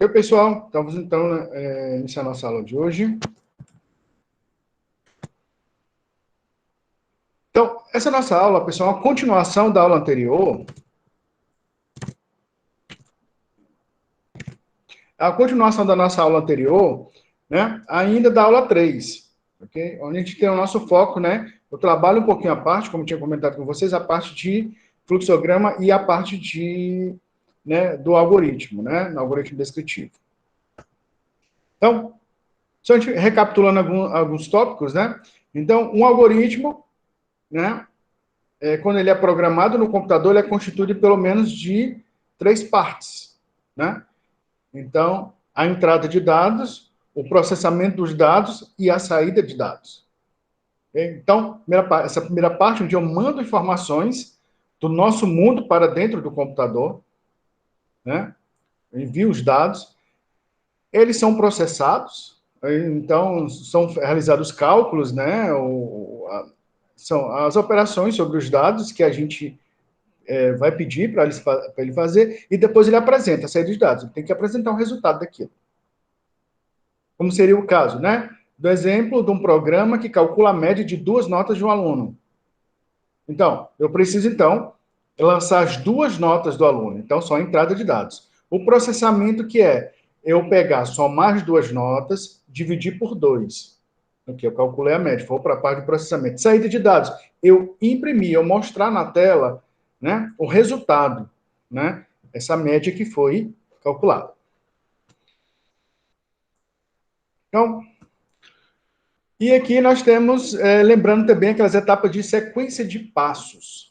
Oi, pessoal. Estamos, então, iniciar nossa aula de hoje. Então, essa nossa aula, pessoal, é uma continuação da aula anterior. A continuação da nossa aula anterior, né? Ainda da aula 3, ok? Onde a gente tem o nosso foco, né? Eu trabalho um pouquinho a parte, como tinha comentado com vocês, a parte de fluxograma e a parte do algoritmo, né? No algoritmo descritivo. Então, só a gente recapitulando alguns tópicos, né? Então, um algoritmo, né? Quando ele é programado no computador, ele é constituído pelo menos de 3 partes, né? Então, a entrada de dados, o processamento dos dados e a saída de dados. Então, essa primeira parte, onde eu mando informações do nosso mundo para dentro do computador, né? Eu envio os dados, eles são processados, então são realizados cálculos, né? São as operações sobre os dados que a gente vai pedir para ele fazer, e depois ele apresenta a série de dados. Ele tem que apresentar o resultado daquilo. Como seria o caso, né? Do exemplo de um programa que calcula a média de 2 notas de um aluno. Então, eu preciso, então, lançar as 2 notas do aluno. Então, só a entrada de dados. O processamento que é eu pegar, somar as 2 notas, dividir por 2. Aqui eu calculei a média, vou para a parte de processamento. Saída de dados. Eu imprimir, eu mostrar na tela, né, o resultado, né, essa média que foi calculada. Então, e aqui nós temos, lembrando também aquelas etapas de sequência de passos.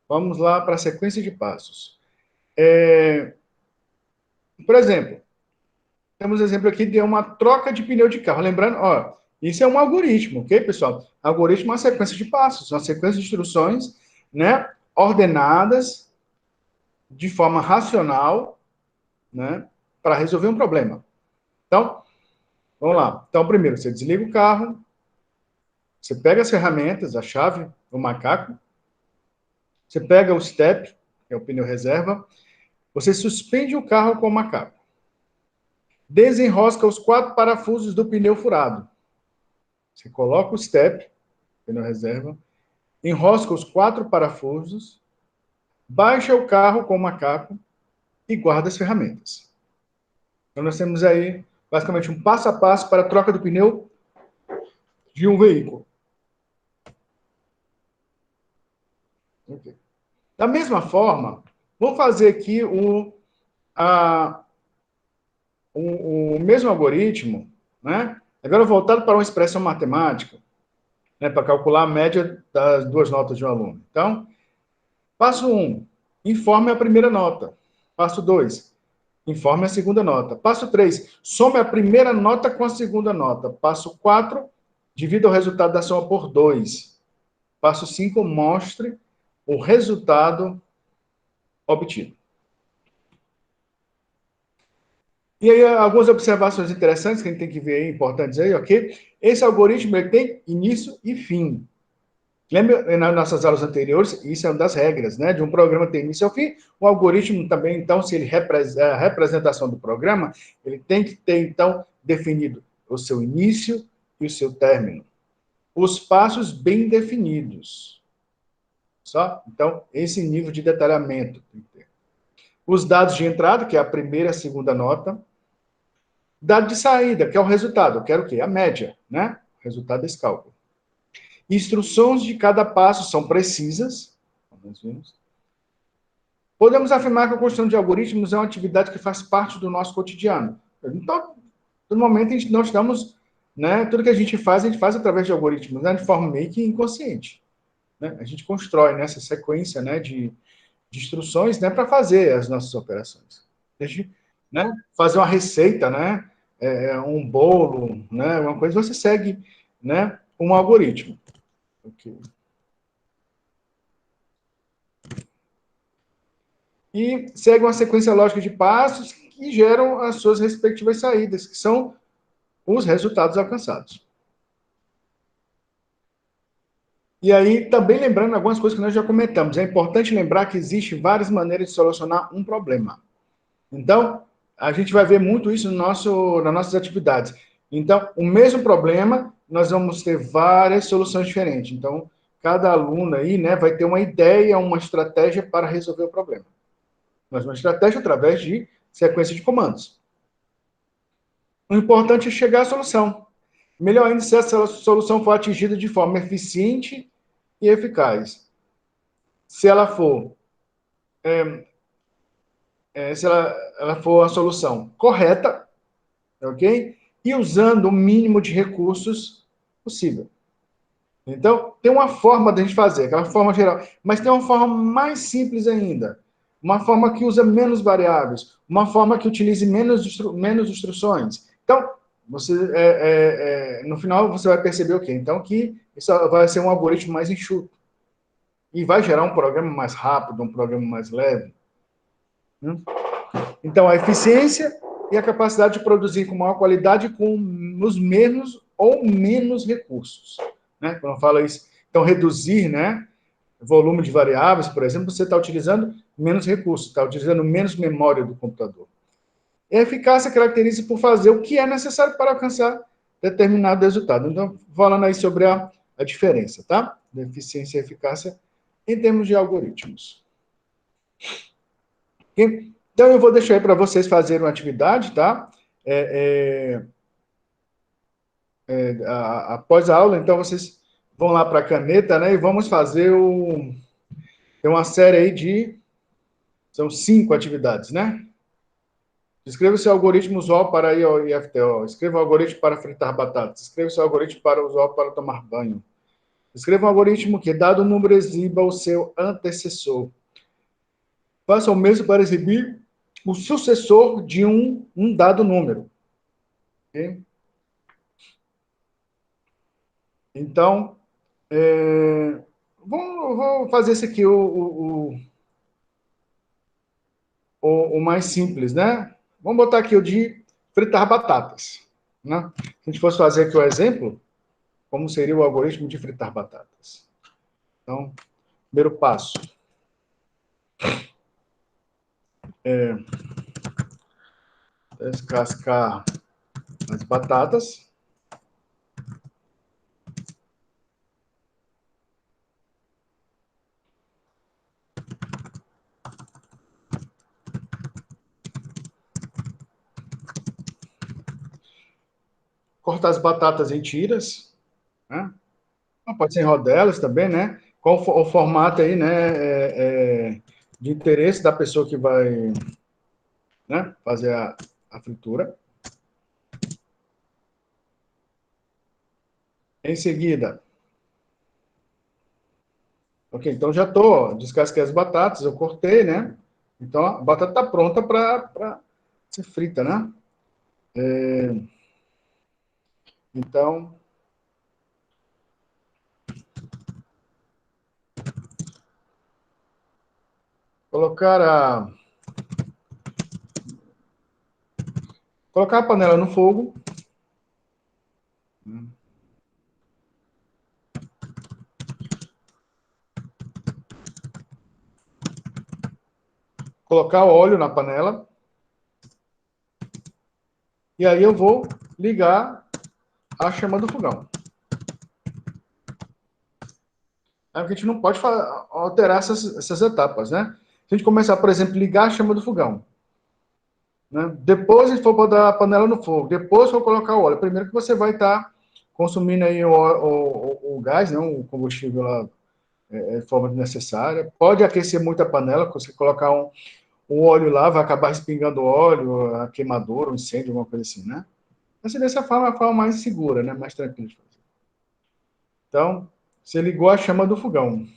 Vamos lá para a sequência de passos. Por exemplo, temos exemplo aqui de uma troca de pneu de carro. Lembrando, ó, isso é um algoritmo, ok, pessoal? Algoritmo é uma sequência de passos, uma sequência de instruções, né, ordenadas de forma racional, né, para resolver um problema. Então, vamos lá. Então, primeiro, você desliga o carro, você pega as ferramentas, a chave, o macaco, você pega o step, que é o pneu reserva, você suspende o carro com o macaco. Desenrosca os 4 parafusos do pneu furado. Você coloca o step, pneu reserva, enrosca os 4 parafusos, baixa o carro com o macaco e guarda as ferramentas. Então, nós temos aí, basicamente, um passo a passo para a troca do pneu de um veículo. Okay. Da mesma forma, vamos fazer aqui o mesmo algoritmo, né? Agora voltado para uma expressão matemática, né? Para calcular a média das 2 notas de um aluno. Então, passo 1, informe a primeira nota. Passo 2, informe a segunda nota. Passo 3, some a primeira nota com a segunda nota. Passo 4, divida o resultado da soma por 2. Passo 5, mostre o resultado obtido. E aí, algumas observações interessantes que a gente tem que ver aí, importantes aí, ok? Esse algoritmo ele tem início e fim. Lembra, nas nossas aulas anteriores, isso é uma das regras, né? De um programa ter início ao fim, o algoritmo também, então, se ele a representação do programa, ele tem que ter, então, definido o seu início e o seu término. Os passos bem definidos. Só? Então, esse nível de detalhamento tem que ter. Os dados de entrada, que é a primeira e a segunda nota. Dado de saída, que é o resultado. Eu quero o quê? A média, né? O resultado desse cálculo. Instruções de cada passo são precisas. Podemos afirmar que a construção de algoritmos é uma atividade que faz parte do nosso cotidiano. Então, no momento, nós estamos, né, tudo que a gente faz através de algoritmos, né, de forma meio que inconsciente. Né? A gente constrói nessa sequência, né, de instruções, né, para fazer as nossas operações. A gente, né, fazer uma receita, né, um bolo, né, uma coisa, você segue, né, um algoritmo. Okay. E segue uma sequência lógica de passos que geram as suas respectivas saídas, que são os resultados alcançados. E aí, também lembrando algumas coisas que nós já comentamos, é importante lembrar que existem várias maneiras de solucionar um problema. Então, a gente vai ver muito isso nas nossas atividades. Então, o mesmo problema, nós vamos ter várias soluções diferentes. Então, cada aluno aí, né, vai ter uma ideia, uma estratégia para resolver o problema. Mas uma estratégia através de sequência de comandos. O importante é chegar à solução. Melhor ainda se essa solução for atingida de forma eficiente e eficaz. Se ela for, se ela for a solução correta, ok? E usando o mínimo de recursos possível. Então, tem uma forma de a gente fazer, aquela forma geral, mas tem uma forma mais simples ainda. Uma forma que usa menos variáveis, uma forma que utilize menos instruções. Então, você, no final, você vai perceber o quê? Então, que isso vai ser um algoritmo mais enxuto. E vai gerar um programa mais rápido, um programa mais leve. Então, a eficiência e a capacidade de produzir com maior qualidade com os mesmos ou menos recursos. Né? Quando eu falo isso, então, reduzir, né, volume de variáveis, por exemplo, você está utilizando menos recursos, está utilizando menos memória do computador. E a eficácia caracteriza por fazer o que é necessário para alcançar determinado resultado. Então, falando aí sobre a diferença, tá? Da eficiência e eficácia em termos de algoritmos. Então, eu vou deixar aí para vocês fazerem uma atividade, tá? Após a aula, então, vocês vão lá para a caneta, né? E vamos fazer tem uma série aí são 5 atividades, né? Escreva o seu algoritmo usual para ir ao IFTO. Escreva o algoritmo para fritar batatas. Escreva o seu algoritmo para usual para tomar banho. Escreva um algoritmo que, dado o número, exiba o seu antecessor. Faça o mesmo para exibir o sucessor de um dado número. Okay? Então, vou fazer esse aqui, o mais simples, né? Vamos botar aqui o de fritar batatas. Né? Se a gente fosse fazer aqui o exemplo, como seria o algoritmo de fritar batatas? Então, primeiro passo é descascar as batatas. Cortar as batatas em tiras, né? Pode ser em rodelas também, né? Qual o formato aí, né? De interesse da pessoa que vai, né, fazer a fritura. Em seguida, ok, então já descasquei as batatas, eu cortei, né? Então a batata está pronta para ser frita, né? Então, colocar a panela no fogo. Colocar o óleo na panela. E aí eu vou ligar a chama do fogão. A gente não pode alterar essas etapas, né? Se a gente começar, por exemplo, ligar a chama do fogão, né? Depois a gente for botar a panela no fogo, depois for colocar o óleo. Primeiro que você vai estar consumindo aí o gás, né? O combustível lá de forma desnecessária. Pode aquecer muito a panela, se você colocar um óleo lá, vai acabar respingando óleo, a queimadura, um incêndio, alguma coisa assim, né? Essa dessa forma é a forma mais segura, né? Mais tranquila de fazer. Então, você ligou a chama do fogão.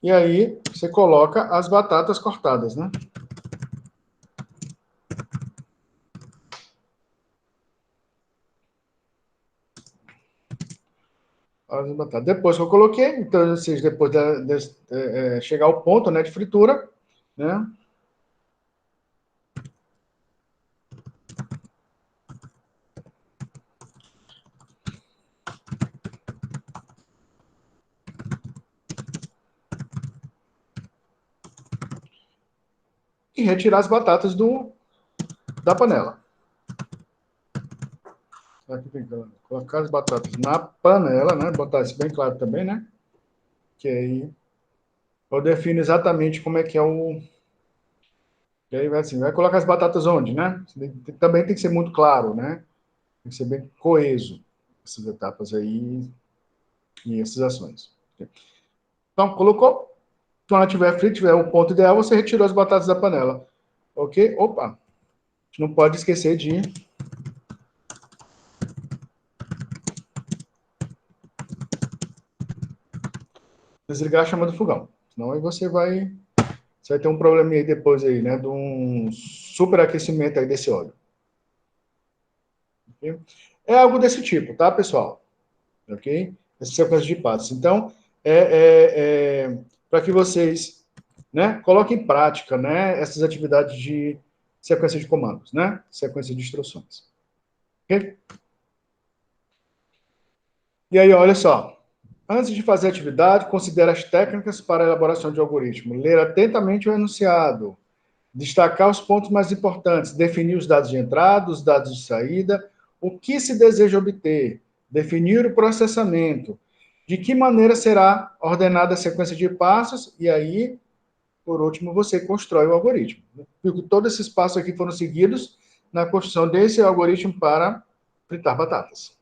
E aí, você coloca as batatas cortadas, né? As batatas. Depois que eu coloquei, então, ou seja, depois de chegar ao ponto, né, de fritura, né? e retirar as batatas da panela. Aqui tem que colocar as batatas na panela, né? Botar isso bem claro também, né? Que aí eu defino exatamente como é que é o... E aí vai assim, vai colocar as batatas onde, né? Também tem que ser muito claro, né? Tem que ser bem coeso, essas etapas aí e essas ações. Então, colocou. Quando ela tiver frita, tiver o ponto ideal, você retirou as batatas da panela. Ok? Opa! A gente não pode esquecer de desligar a chama do fogão. Senão aí você vai ter um probleminha aí depois aí, né? De um superaquecimento aí desse óleo. Okay? É algo desse tipo, tá, pessoal? Ok? Essa sequência de passos. Então, para que vocês, né, coloquem em prática, né, essas atividades de sequência de comandos, né? Sequência de instruções. Ok? E aí, olha só. Antes de fazer a atividade, considere as técnicas para a elaboração de algoritmo. Ler atentamente o enunciado. Destacar os pontos mais importantes. Definir os dados de entrada, os dados de saída. O que se deseja obter. Definir o processamento. De que maneira será ordenada a sequência de passos. E aí, por último, você constrói o algoritmo. Todos esses passos aqui foram seguidos na construção desse algoritmo para fritar batatas.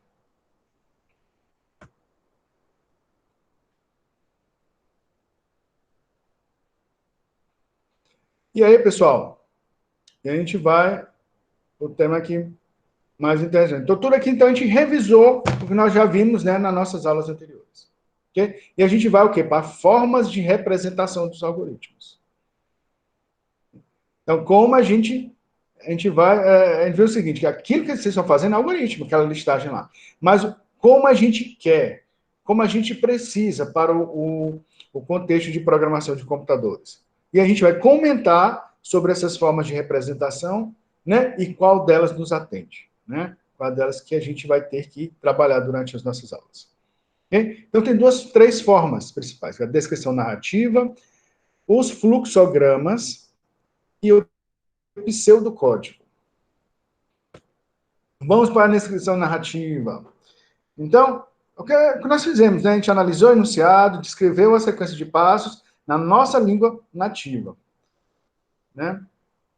E aí, pessoal, a gente vai o tema aqui mais interessante. Então, tudo aqui, então, a gente revisou o que nós já vimos, né, nas nossas aulas anteriores. Okay? E a gente vai o quê? Para formas de representação dos algoritmos. Então, como a gente vai, a gente vê o seguinte, que aquilo que vocês estão fazendo é algoritmo, aquela listagem lá. Mas como a gente quer, como a gente precisa para o contexto de programação de computadores. E a gente vai comentar sobre essas formas de representação, né, e qual delas nos atende, né? Qual delas que a gente vai ter que trabalhar durante as nossas aulas. Okay? Então, tem três formas principais: a descrição narrativa, os fluxogramas e o pseudocódigo. Vamos para a descrição narrativa. Então, o que nós fizemos? Né? A gente analisou o enunciado, descreveu a sequência de passos na nossa língua nativa. Né?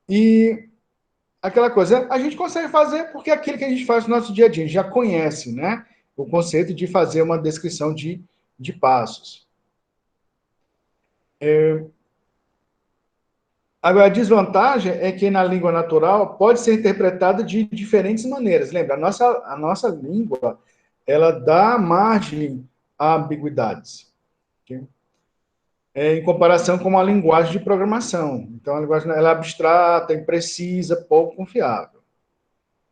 E aquela coisa, a gente consegue fazer porque é aquilo que a gente faz no nosso dia a dia, a gente já conhece, né? O conceito de fazer uma descrição de passos. Agora, a desvantagem é que na língua natural pode ser interpretada de diferentes maneiras. Lembra, a nossa língua, ela dá margem a ambiguidades. Okay? Em comparação com uma linguagem de programação. Então, a linguagem ela é abstrata, imprecisa, pouco confiável.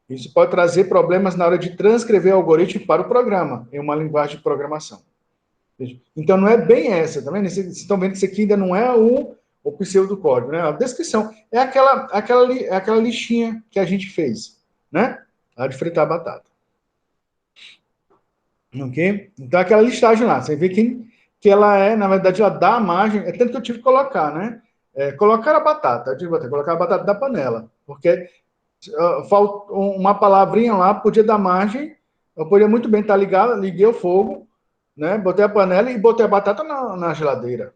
Isso pode trazer problemas na hora de transcrever o algoritmo para o programa, em uma linguagem de programação. Então, não é bem essa, tá vendo? Vocês estão vendo que isso aqui ainda não é o pseudocódigo, né? A descrição é aquela listinha que a gente fez, né? A de fritar batata. Ok? Então, aquela listagem lá, você vê que ela é, na verdade, ela dá a margem, é tanto que eu tive que colocar, né? Colocar a batata, eu tive que colocar a batata da panela, porque uma palavrinha lá podia dar margem, eu poderia muito bem estar ligado, liguei o fogo, né? Botei a panela e botei a batata na geladeira.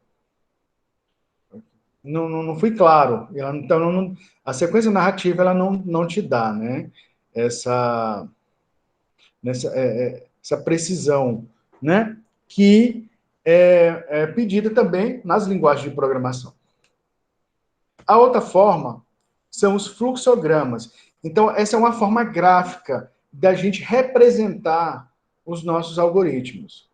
Não fui claro. Então, a sequência narrativa ela não te dá, né? Essa, essa precisão, né? Que é pedida também nas linguagens de programação. A outra forma são os fluxogramas. Então, essa é uma forma gráfica da gente representar os nossos algoritmos.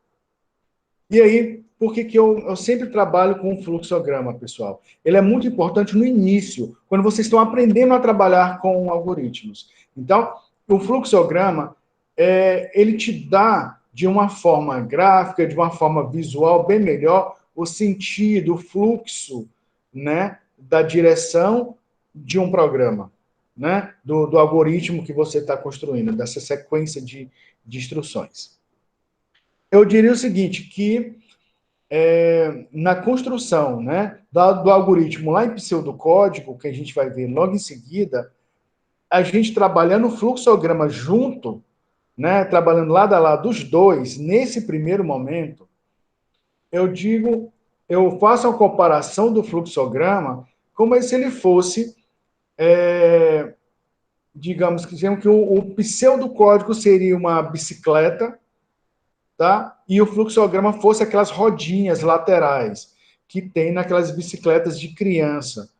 E aí, por que eu sempre trabalho com o fluxograma, pessoal? Ele é muito importante no início, quando vocês estão aprendendo a trabalhar com algoritmos. Então, o fluxograma, ele te dá, de uma forma gráfica, de uma forma visual bem melhor, o sentido, o fluxo, né, da direção de um programa, né, do algoritmo que você está construindo, dessa sequência de instruções. Eu diria o seguinte, que na construção, né, do algoritmo lá em pseudocódigo, que a gente vai ver logo em seguida, a gente trabalhando o fluxograma junto, né, trabalhando lado a lado os dois, nesse primeiro momento, eu faço a comparação do fluxograma como se ele fosse, digamos que o pseudocódigo seria uma bicicleta, tá? E o fluxograma fosse aquelas rodinhas laterais que tem naquelas bicicletas de criança,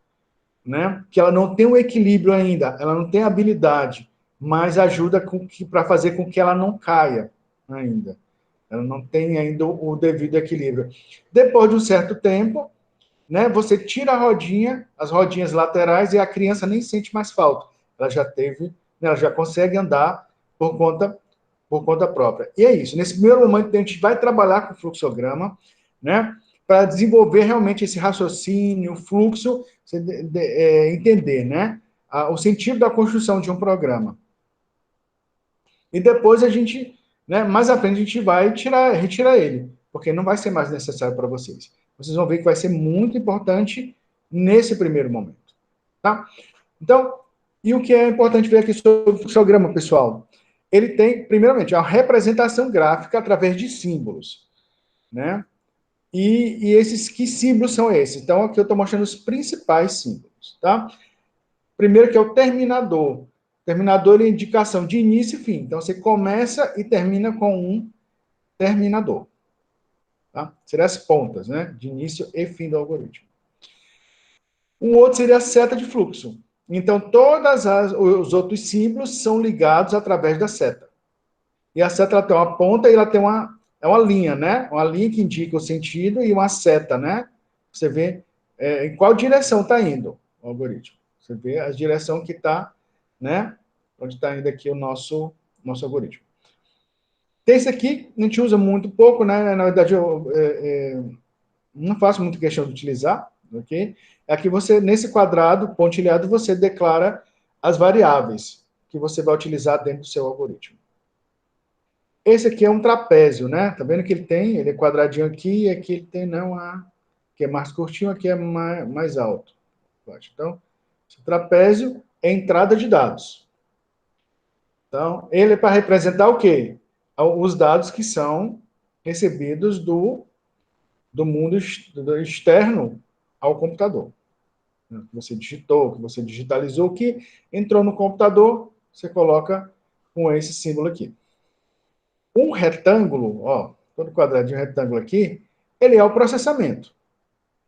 né? Que ela não tem o equilíbrio ainda, ela não tem habilidade, mas ajuda para fazer com que ela não caia ainda. Ela não tem ainda o devido equilíbrio. Depois de um certo tempo, né, você tira a rodinha, as rodinhas laterais, e a criança nem sente mais falta. Ela já teve, né, ela já consegue andar por conta própria. E é isso. Nesse primeiro momento, a gente vai trabalhar com o fluxograma, né, para desenvolver realmente esse raciocínio, o fluxo, entender, né, o sentido da construção de um programa. E depois a gente, né, mais à frente, a gente vai retirar ele, porque não vai ser mais necessário para vocês. Vocês vão ver que vai ser muito importante nesse primeiro momento. Tá? Então, e o que é importante ver aqui sobre o fluxograma, pessoal? Ele tem, primeiramente, a representação gráfica através de símbolos, né? E esses, que símbolos são esses? Então, aqui eu estou mostrando os principais símbolos, tá? Primeiro que é o terminador. Terminador é indicação de início e fim. Então, você começa e termina com um terminador. Tá? Seriam as pontas, né? De início e fim do algoritmo. O outro seria a seta de fluxo. Então, todos os outros símbolos são ligados através da seta. E a seta ela tem uma ponta e ela tem uma linha, né? Uma linha que indica o sentido e uma seta, né? Você vê em qual direção está indo o algoritmo. Você vê a direção que está, né? Onde está indo aqui o nosso algoritmo. Esse aqui a gente usa muito pouco, né? Na verdade, eu não faço muita questão de utilizar, ok? Aqui você, nesse quadrado pontilhado, você declara as variáveis que você vai utilizar dentro do seu algoritmo. Esse aqui é um trapézio, né? Tá vendo que ele é quadradinho aqui, e aqui ele tem que é mais curtinho, aqui é mais alto. Então, esse trapézio é entrada de dados. Então, ele é para representar o quê? Os dados que são recebidos do mundo externo ao computador. Que você digitou, que você digitalizou, que entrou no computador, você coloca com esse símbolo aqui. Um retângulo, ó, todo quadradinho retângulo aqui, ele é o processamento.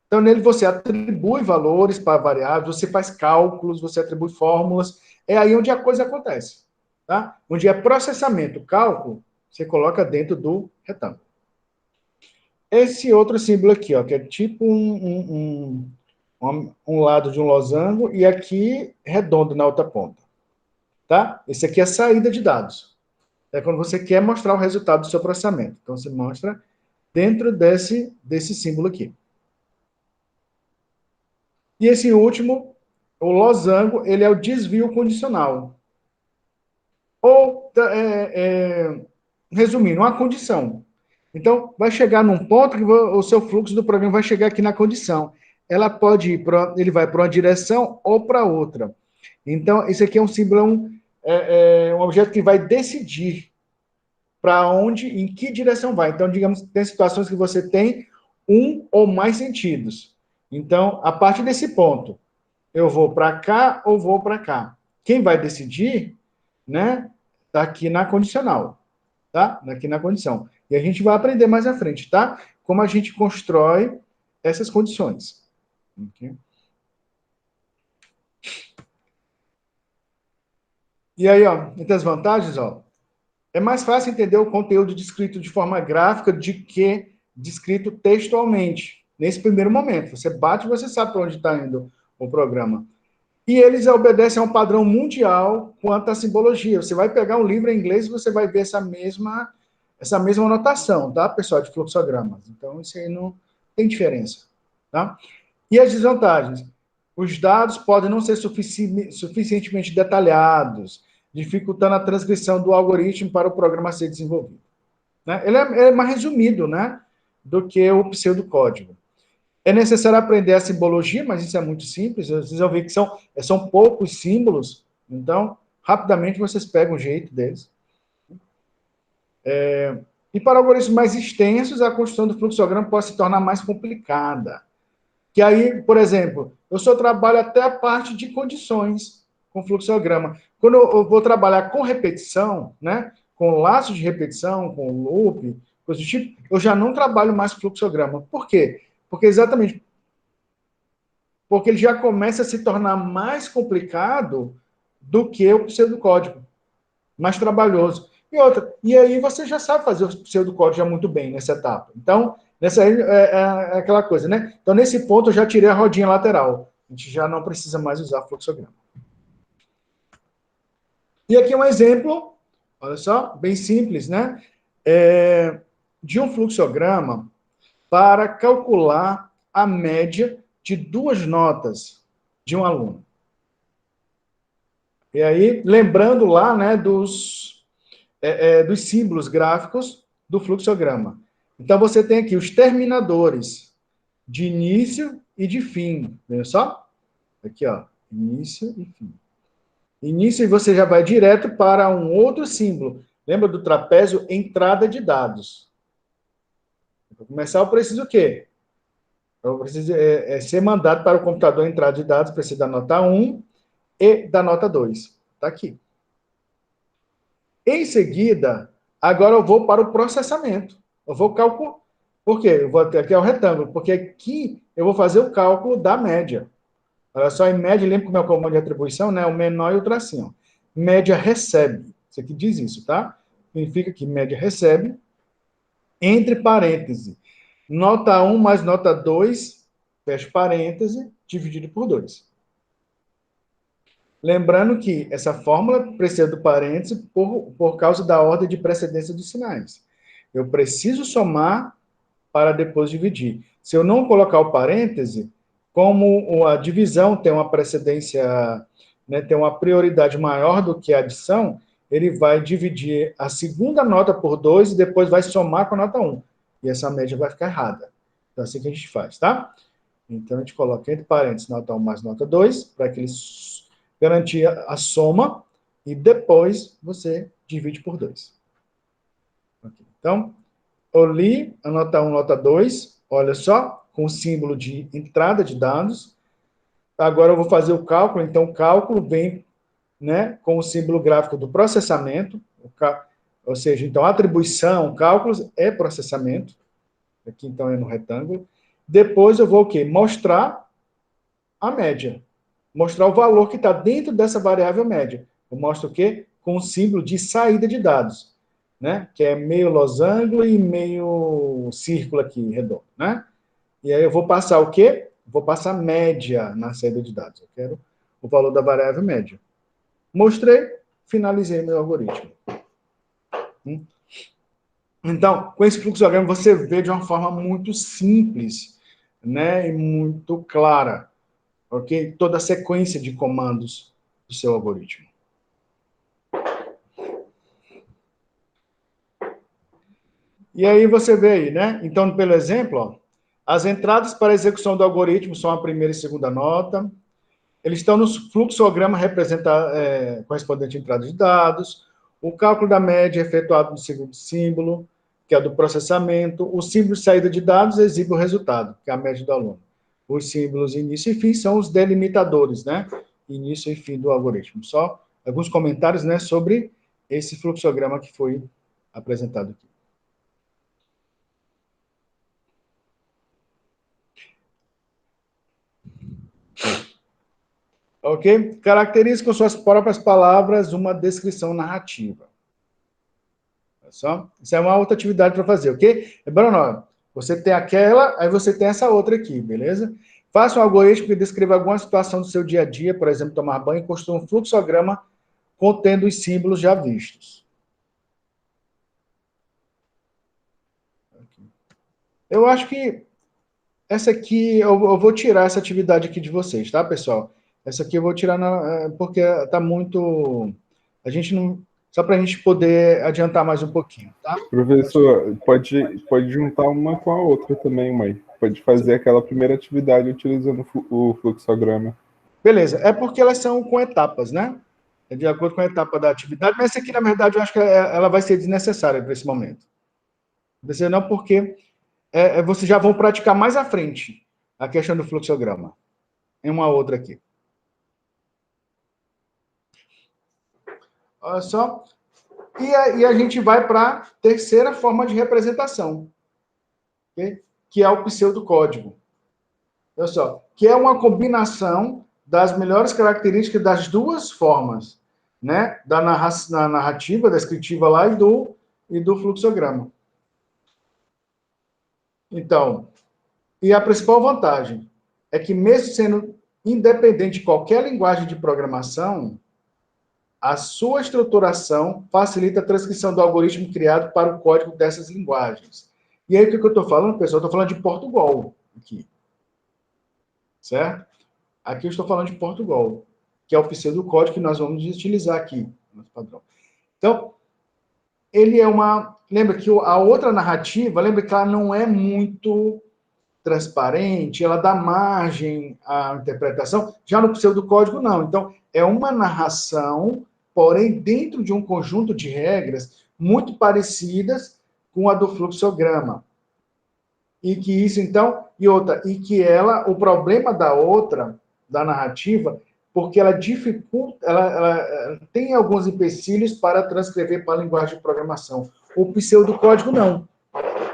Então, nele você atribui valores para variáveis, você faz cálculos, você atribui fórmulas, é aí onde a coisa acontece. Tá? Onde é processamento, cálculo, você coloca dentro do retângulo. Esse outro símbolo aqui, ó, que é tipo um lado de um losango e aqui redondo na outra ponta. Tá? Esse aqui é a saída de dados. É quando você quer mostrar o resultado do seu processamento. Então, você mostra dentro desse símbolo aqui. E esse último, o losango, ele é o desvio condicional. Ou, resumindo, uma condição. Então, vai chegar num ponto que o seu fluxo do programa vai chegar aqui na condição. Ele vai para uma direção ou para outra. Então, esse aqui é um símbolo, um objeto que vai decidir para onde, em que direção vai. Então, digamos, tem situações que você tem um ou mais sentidos. Então, a partir desse ponto, eu vou para cá ou vou para cá. Quem vai decidir, né, está aqui na condicional, tá? Aqui na condição. E a gente vai aprender mais à frente, tá? Como a gente constrói essas condições. Okay? E aí, ó, entre as vantagens, ó, é mais fácil entender o conteúdo descrito de forma gráfica do que descrito textualmente. Nesse primeiro momento, você bate e você sabe para onde está indo o programa. E eles obedecem a um padrão mundial quanto à simbologia. Você vai pegar um livro em inglês e você vai ver essa mesma notação, tá, pessoal, de fluxogramas. Então, isso aí não tem diferença. Tá? E as desvantagens? Os dados podem não ser suficientemente detalhados, dificultando a transcrição do algoritmo para o programa ser desenvolvido. Né? Ele é mais resumido, né? do que o pseudocódigo. É necessário aprender a simbologia, mas isso é muito simples. Vocês vão ver que são poucos símbolos, então, rapidamente vocês pegam o jeito deles. E para algoritmos mais extensos, a construção do fluxograma pode se tornar mais complicada. Que aí, por exemplo, eu só trabalho até a parte de condições com fluxograma. Quando eu vou trabalhar com repetição, né, com laços de repetição, com loop, coisa do tipo, eu já não trabalho mais com fluxograma. Por quê? Porque ele já começa a se tornar mais complicado do que o pseudocódigo, mais trabalhoso. E aí você já sabe fazer o pseudocódigo já muito bem nessa etapa. Então, nessa aí é aquela coisa, né? Então, nesse ponto, eu já tirei a rodinha lateral. A gente já não precisa mais usar fluxograma. E aqui um exemplo, olha só, bem simples, né? De um fluxograma para calcular a média de 2 notas de um aluno. E aí, lembrando lá, né, dos símbolos gráficos do fluxograma. Então, você tem aqui os terminadores de início e de fim. Veja só? Aqui, ó. Início e fim. Início, você já vai direto para um outro símbolo. Lembra do trapézio? Entrada de dados. Para começar, eu preciso o quê? Eu preciso ser mandado para o computador entrada de dados, preciso da nota 1 e da nota 2. Está aqui. Em seguida, agora eu vou para o processamento. Eu vou calcular. Por quê? Eu vou ter aqui o retângulo, porque aqui eu vou fazer o cálculo da média. Olha só, em média, lembra como é o comando de atribuição, né? O menor e o tracinho. Média recebe. Isso aqui diz isso, tá? Significa que média recebe, entre parênteses, nota 1 mais nota 2, fecha parêntese, dividido por 2. Lembrando que essa fórmula precisa do parêntese por causa da ordem de precedência dos sinais. Eu preciso somar para depois dividir. Se eu não colocar o parêntese, como a divisão tem uma precedência, né, tem uma prioridade maior do que a adição, ele vai dividir a segunda nota por 2 e depois vai somar com a nota 1. E essa média vai ficar errada. Então, é assim que a gente faz, tá? Então, a gente coloca entre parênteses nota 1 mais nota 2, para que ele garantir a soma, e depois você divide por 2. Okay. Então, eu li a nota 1, nota 2, olha só, com o símbolo de entrada de dados. Agora eu vou fazer o cálculo, então o cálculo vem, né, com o símbolo gráfico do processamento, ou seja, então atribuição, cálculos é processamento, aqui então é no retângulo. Depois eu vou o quê? Mostrar a média, mostrar o valor que está dentro dessa variável média. Eu mostro o quê? Com o símbolo de saída de dados, né? Que é meio losango e meio círculo aqui, redondo, né? E aí eu vou passar o quê? Vou passar média na saída de dados. Eu quero o valor da variável média. Mostrei, finalizei meu algoritmo. Então, com esse fluxograma, você vê de uma forma muito simples, né? E muito clara, ok? Toda a sequência de comandos do seu algoritmo. E aí você vê aí, né? Então, pelo exemplo, ó, as entradas para a execução do algoritmo são a primeira e segunda nota. Eles estão no fluxograma correspondente à entrada de dados. O cálculo da média é efetuado no segundo símbolo, que é do processamento. O símbolo de saída de dados exibe o resultado, que é a média do aluno. Os símbolos início e fim são os delimitadores, né? Início e fim do algoritmo. Só alguns comentários, né, sobre esse fluxograma que foi apresentado aqui. Ok? Caracteriza com suas próprias palavras uma descrição narrativa. Olha só. Isso é uma outra atividade para fazer, ok? Bruno, você tem aquela, aí você tem essa outra aqui, beleza? Faça um algoritmo que descreva alguma situação do seu dia a dia, por exemplo, tomar banho, e construa um fluxograma contendo os símbolos já vistos. Eu acho que essa aqui, eu vou tirar essa atividade aqui de vocês, tá, pessoal? Essa aqui eu vou tirar porque tá muito... A gente não... só para a gente poder adiantar mais um pouquinho, tá? Professor, pode juntar uma com a outra também, mãe. Pode fazer aquela primeira atividade utilizando o fluxograma. Beleza, é porque elas são com etapas, né? É de acordo com a etapa da atividade, mas essa aqui, na verdade, eu acho que ela vai ser desnecessária para esse momento. Não, porque vocês já vão praticar mais à frente a questão do fluxograma. Em uma outra aqui. Olha só. E a gente vai para a terceira forma de representação, okay? Que é o pseudocódigo. Olha só, que é uma combinação das melhores características das duas formas, né? Da narrativa, da escritiva lá e do fluxograma. Então, e a principal vantagem é que, mesmo sendo independente de qualquer linguagem de programação, a sua estruturação facilita a transcrição do algoritmo criado para o código dessas linguagens. E aí, o que eu estou falando, pessoal? Eu estou falando de Portugal aqui. Certo? Aqui eu estou falando de Portugal, que é o pseudocódigo que nós vamos utilizar aqui, nosso padrão. Então, ele é uma... Lembra que a outra narrativa, lembra que ela não é muito transparente, ela dá margem à interpretação. Já no pseudocódigo, não. Então, é uma narração, porém, dentro de um conjunto de regras muito parecidas com a do fluxograma. E que isso, então, e que ela, o problema da outra, da narrativa, porque ela dificulta, ela tem alguns empecilhos para transcrever para a linguagem de programação. O pseudocódigo, não.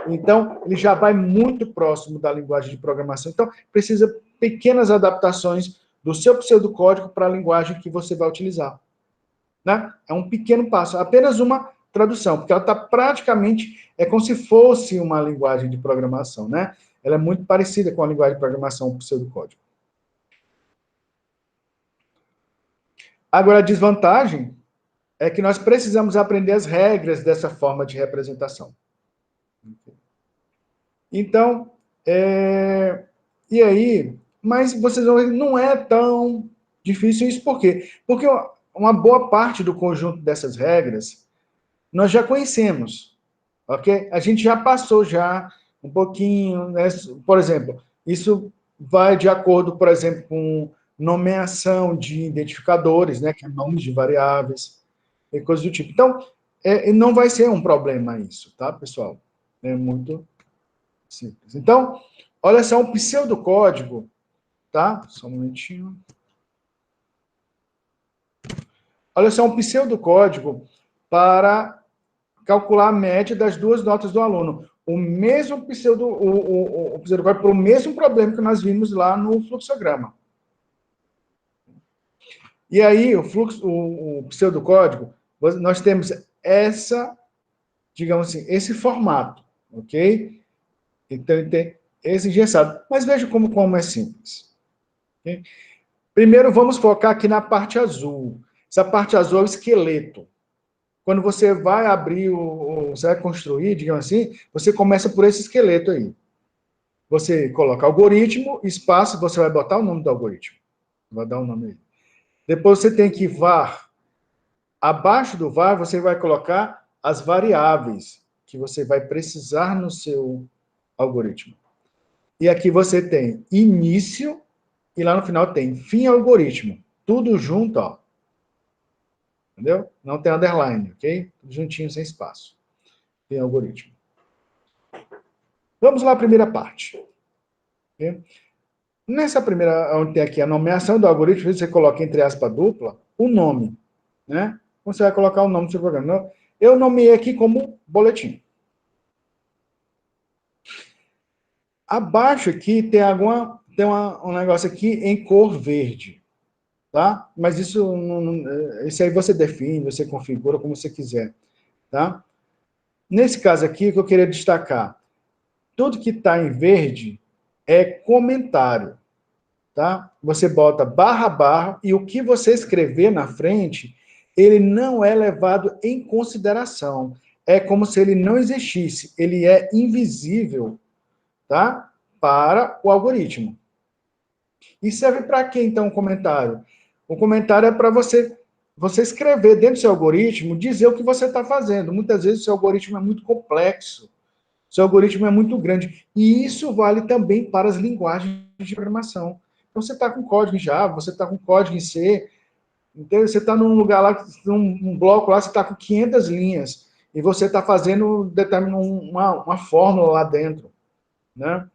Então, ele já vai muito próximo da linguagem de programação. Então, precisa pequenas adaptações do seu pseudocódigo para a linguagem que você vai utilizar. Né? É um pequeno passo, apenas uma tradução, porque ela está praticamente, é como se fosse uma linguagem de programação, né? Ela é muito parecida com a linguagem de programação, o pseudocódigo. Agora, a desvantagem é que nós precisamos aprender as regras dessa forma de representação. Então, e aí, mas vocês vão ver, não é tão difícil isso, por quê? Porque uma boa parte do conjunto dessas regras nós já conhecemos, ok? A gente já passou já um pouquinho, né? Por exemplo, isso vai de acordo, por exemplo, com nomeação de identificadores, né, que é nomes de variáveis, e coisas do tipo. Então, não vai ser um problema isso, tá, pessoal? É muito simples. Então, olha só, um pseudocódigo, tá? Só um momentinho. Olha só, um pseudocódigo para calcular a média das duas notas do aluno. O mesmo pseudocódigo para o mesmo problema que nós vimos lá no fluxograma. E aí, o pseudocódigo, nós temos digamos assim, esse formato, ok? Então, ele tem esse engessado. Mas veja como é simples. Okay? Primeiro, vamos focar aqui na parte azul. Essa parte azul é o esqueleto. Quando você vai abrir, você vai construir, digamos assim, você começa por esse esqueleto aí. Você coloca algoritmo, espaço, você vai botar o nome do algoritmo. Vai dar um nome aí. Depois você tem que var. Abaixo do var, você vai colocar as variáveis que você vai precisar no seu algoritmo. E aqui você tem início, e lá no final tem fim algoritmo. Tudo junto, ó. Entendeu? Não tem underline, ok? Tudo juntinho, sem espaço. Tem algoritmo. Vamos lá à primeira parte. Okay? Nessa primeira, onde tem aqui a nomeação do algoritmo, você coloca entre aspas dupla o nome, né? Você vai colocar o nome do seu programa. Eu nomeei aqui como boletim. Abaixo aqui tem um negócio aqui em cor verde, tá? Mas isso aí você define, você configura como você quiser, tá? Nesse caso aqui, o que eu queria destacar, tudo que está em verde é comentário, tá? Você bota barra, barra, e o que você escrever na frente, ele não é levado em consideração. É como se ele não existisse. Ele é invisível, tá? Para o algoritmo. E serve para quê, então, o comentário? O comentário é para você você escrever dentro do seu algoritmo, dizer o que você está fazendo. Muitas vezes o seu algoritmo é muito complexo, o seu algoritmo é muito grande. E isso vale também para as linguagens de programação. Então, você está com código em Java, você está com código em C, então, você está num lugar lá, num bloco lá, você está com 500 linhas, e você está fazendo uma fórmula lá dentro, né?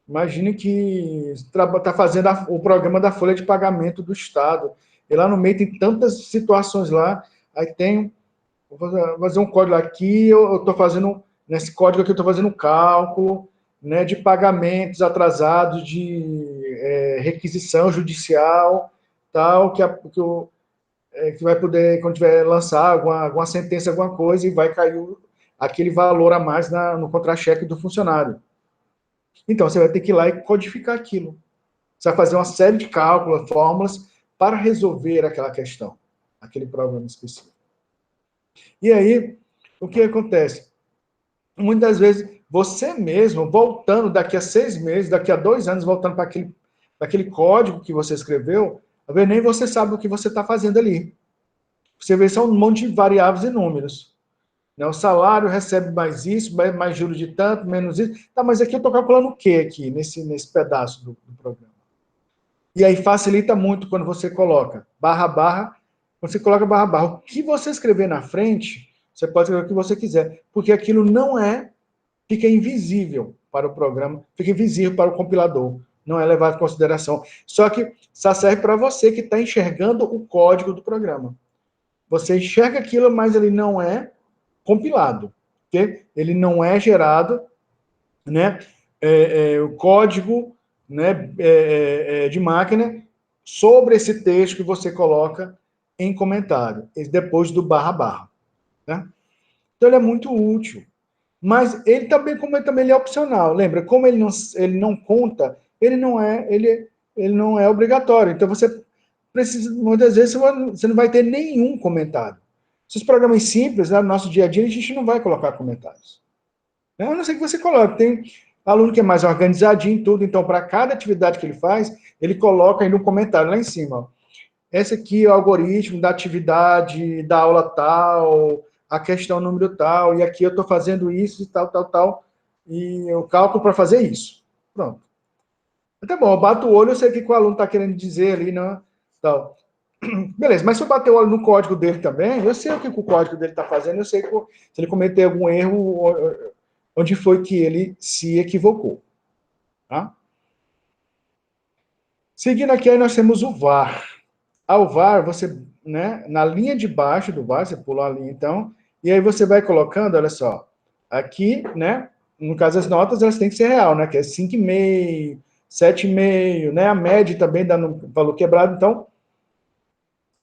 Imagine que está fazendo o programa da folha de pagamento do Estado. E lá no meio tem tantas situações lá. Aí tem, vou fazer um código aqui, eu estou fazendo, nesse código aqui eu estou fazendo um cálculo, né, de pagamentos atrasados, de requisição judicial, tal, que vai poder, quando tiver lançar alguma sentença, alguma coisa, e vai cair aquele valor a mais no contra-cheque do funcionário. Então, você vai ter que ir lá e codificar aquilo. Você vai fazer uma série de cálculos, fórmulas, para resolver aquela questão, aquele problema específico. E aí, o que acontece? Muitas vezes, você mesmo, voltando daqui a 6 meses, daqui a 2 anos, voltando para aquele código que você escreveu, nem você sabe o que você está fazendo ali. Você vê só um monte de variáveis e números. Né? O salário recebe mais isso, mais juros de tanto, menos isso. Tá, mas aqui eu estou calculando o quê aqui, nesse pedaço do programa? E aí facilita muito quando você coloca barra, barra. Quando você coloca barra, barra, o que você escrever na frente, você pode escrever o que você quiser, porque aquilo não fica invisível para o programa, fica invisível para o compilador, não é levado em consideração. Só que só serve para você que está enxergando o código do programa. Você enxerga aquilo, mas ele não é compilado, okay? Ele não é gerado, né? O código, né, de máquina sobre esse texto que você coloca em comentário, depois do barra barra, né? Então ele é muito útil, mas ele também, como também ele é opcional. Lembra, como ele não conta, ele não é obrigatório. Então você precisa, muitas vezes você não vai ter nenhum comentário. Esses programas simples, né, no nosso dia a dia, a gente não vai colocar comentários. A não ser que você coloque. Tem aluno que é mais organizadinho tudo, então, para cada atividade que ele faz, ele coloca aí no comentário lá em cima. Ó. Esse aqui é o algoritmo da atividade, da aula tal, a questão número tal, e aqui eu estou fazendo isso e tal, tal, tal, e eu cálculo para fazer isso. Pronto. Tá bom, eu bato o olho, eu sei o que o aluno está querendo dizer ali, né? Tal. Beleza, mas se eu bater o olho no código dele também, eu sei o que o código dele está fazendo, eu sei se ele cometeu algum erro, onde foi que ele se equivocou. Tá? Seguindo aqui, aí nós temos o VAR. Ao VAR, você, né, na linha de baixo do VAR, você pula a linha, então, e aí você vai colocando, olha só, aqui, né, no caso as notas, elas têm que ser real, né, que é 5,5, 7,5, né, a média também dá no valor quebrado, então,